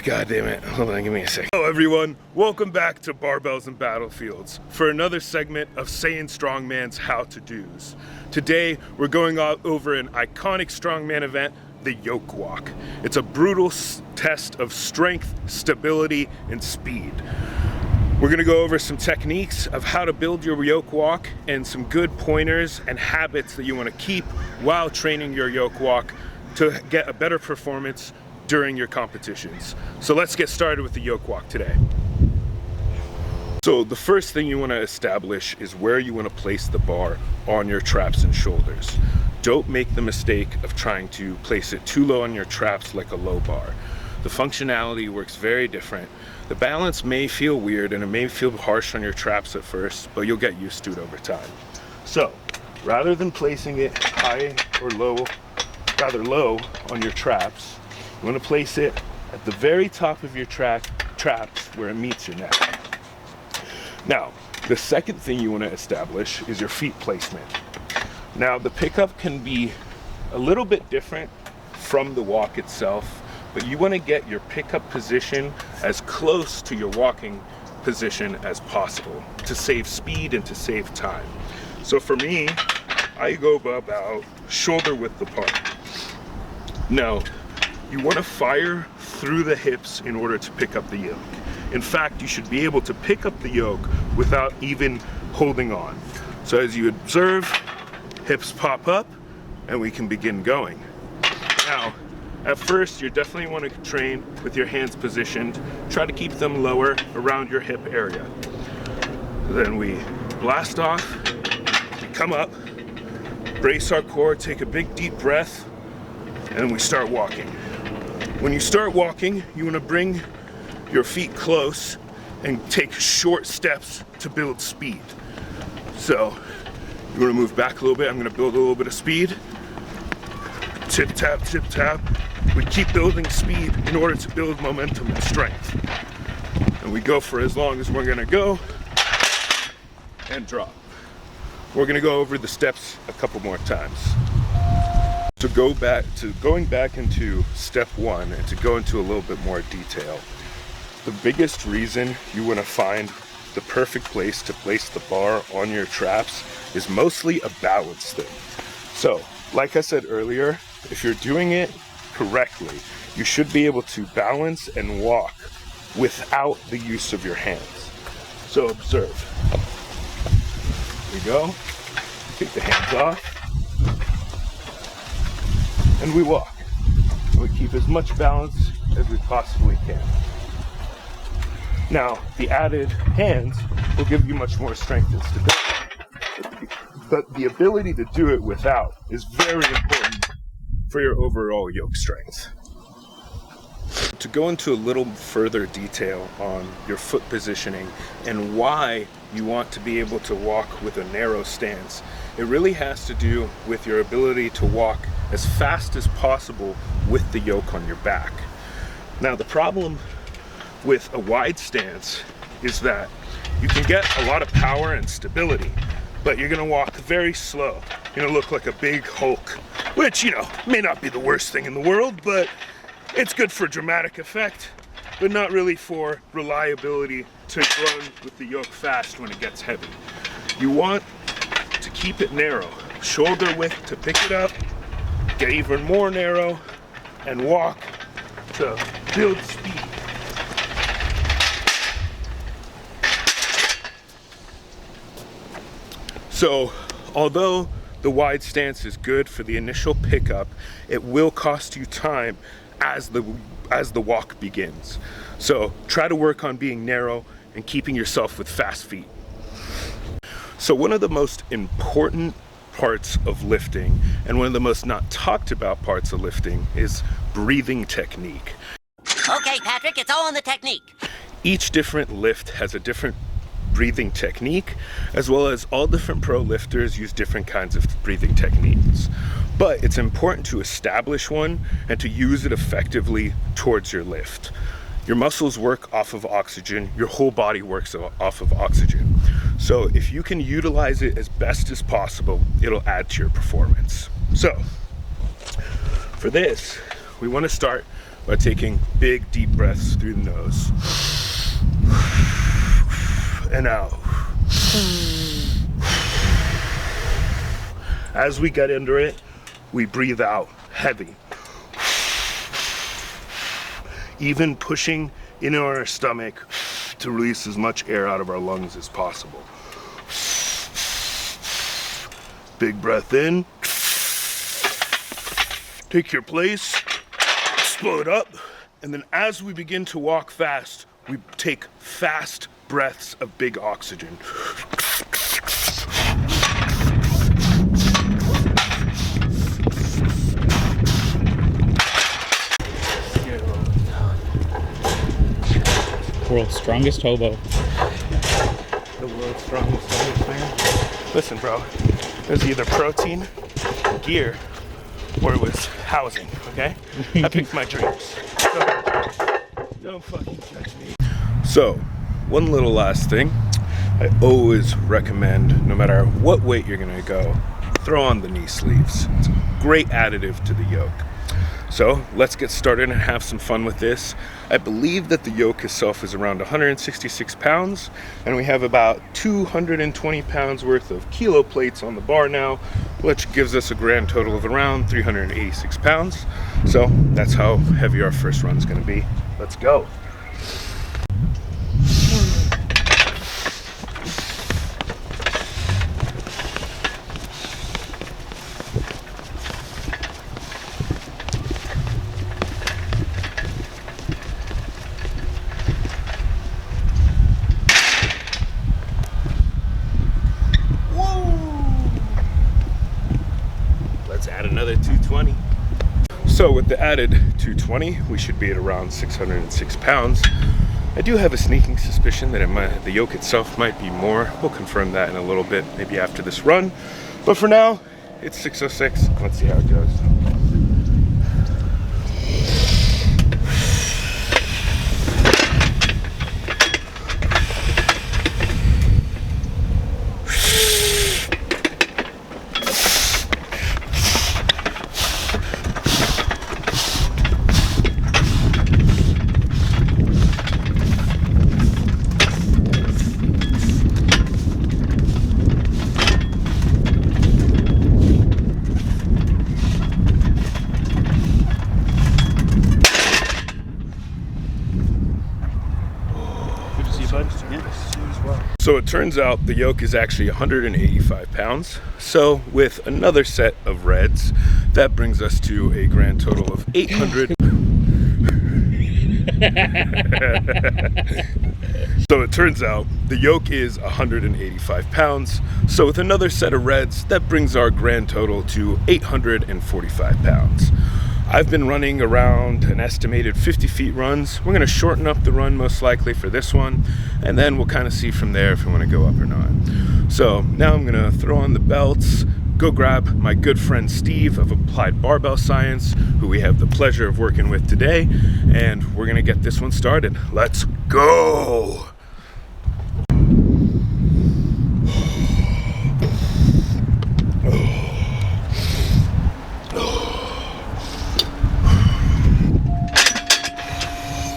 God damn it. Hold on, give me a second. Hello everyone, welcome back to Barbells and Battlefields for another segment of Saiyan Strongman's how-to-dos. Today, we're going over an iconic strongman event, the Yoke Walk. It's a brutal test of strength, stability, and speed. We're gonna go over some techniques of how to build your Yoke Walk and some good pointers and habits that you wanna keep while training your Yoke Walk to get a better performance during your competitions. So let's get started with the Yoke Walk today. So the first thing you want to establish is where you want to place the bar on your traps and shoulders. Don't make the mistake of trying to place it too low on your traps like a low bar. The functionality works very different. The balance may feel weird and it may feel harsh on your traps at first, but you'll get used to it over time. So rather than placing it high or low, rather low on your traps, you want to place it at the very top of your traps where it meets your neck. Now, the second thing you want to establish is your feet placement. Now, the pickup can be a little bit different from the walk itself, but you want to get your pickup position as close to your walking position as possible to save speed and to save time. So for me, I go about shoulder width apart. Now, you want to fire through the hips in order to pick up the yoke. In fact, you should be able to pick up the yoke without even holding on. So as you observe, hips pop up and we can begin going. Now, at first, you definitely want to train with your hands positioned. Try to keep them lower around your hip area. Then we blast off, we come up, brace our core, take a big deep breath, and we start walking. When you start walking, you want to bring your feet close and take short steps to build speed. So you want to move back a little bit. I'm going to build a little bit of speed. Tip tap, tip tap. We keep building speed in order to build momentum and strength. And we go for as long as we're going to go and drop. We're going to go over the steps a couple more times. To going back into step one and to go into a little bit more detail, the biggest reason you want to find the perfect place to place the bar on your traps is mostly a balance thing. So, like I said earlier, if you're doing it correctly, you should be able to balance and walk without the use of your hands. So observe. Here we go. Take the hands off. And we walk. We keep as much balance as we possibly can. Now, the added hands will give you much more strength and stability. But the ability to do it without is very important for your overall yoke strength. To go into a little further detail on your foot positioning and why you want to be able to walk with a narrow stance, it really has to do with your ability to walk as fast as possible with the yoke on your back. Now, the problem with a wide stance is that you can get a lot of power and stability, but you're gonna walk very slow. You're gonna look like a big Hulk, which, may not be the worst thing in the world, but it's good for dramatic effect, but not really for reliability to run with the yoke fast when it gets heavy. You want to keep it narrow, shoulder width to pick it up, get even more narrow, and walk to build speed. So, although the wide stance is good for the initial pickup, it will cost you time as the walk begins. So try to work on being narrow and keeping yourself with fast feet. So one of the most important parts of lifting, and one of the most not talked about parts of lifting, is breathing technique. Okay, Patrick, it's all in the technique. Each different lift has a different breathing technique, as well as all different pro lifters use different kinds of breathing techniques. But it's important to establish one and to use it effectively towards your lift. Your muscles work off of oxygen, your whole body works off of oxygen. So if you can utilize it as best as possible, it'll add to your performance. So for this, we want to start by taking big deep breaths through the nose and out. As we get into it, we breathe out heavy, even pushing into our stomach to release as much air out of our lungs as possible. Big breath in. Take your place, slow it up, and then as we begin to walk fast, we take fast breaths of big oxygen. World's strongest hobo. The world's strongest hobo, man. Listen, bro, it was either protein, gear, or it was housing, okay? I picked my dreams. So, don't fucking judge me. So, one little last thing. I always recommend, no matter what weight you're gonna go, throw on the knee sleeves. It's a great additive to the yoke. So let's get started and have some fun with this. I believe that the yoke itself is around 166 pounds, and we have about 220 pounds worth of kilo plates on the bar now, which gives us a grand total of around 386 pounds. So that's how heavy our first run is gonna be. Let's go. Add another 220. So with the added 220, we should be at around 606 pounds. I do have a sneaking suspicion that the yoke itself might be more. We'll confirm that in a little bit, maybe after this run. But for now, it's 606. Let's see how it goes. So it turns out the yoke is actually 185 pounds. So with another set of reds, that brings us to a grand total of 800. So it turns out the yoke is 185 pounds. So with another set of reds, that brings our grand total to 845 pounds. I've been running around an estimated 50 feet runs. We're gonna shorten up the run most likely for this one, and then we'll kind of see from there if we wanna go up or not. So now I'm gonna throw on the belts, go grab my good friend Steve of Applied Barbell Science, who we have the pleasure of working with today, and we're gonna get this one started. Let's go!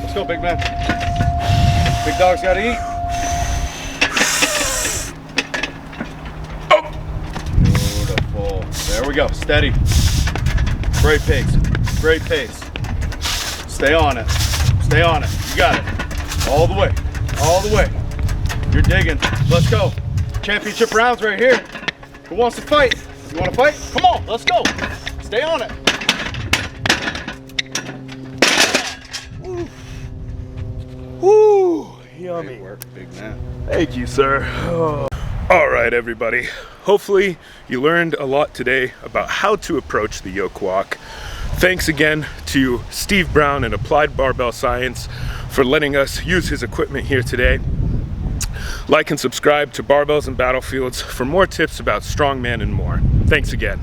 Let's go, big man. Big dog's gotta eat. Oh. Beautiful. There we go. Steady. Great pace. Great pace. Stay on it. Stay on it. You got it. All the way. All the way. You're digging. Let's go. Championship rounds right here. Who wants to fight? You want to fight? Come on. Let's go. Stay on it. Woo! Yummy. Great work, big man. Thank you, sir. Oh. All right, everybody. Hopefully you learned a lot today about how to approach the yoke walk. Thanks again to Steve Brown and Applied Barbell Science for letting us use his equipment here today. Like and subscribe to Barbells and Battlefields for more tips about strongman and more. Thanks again.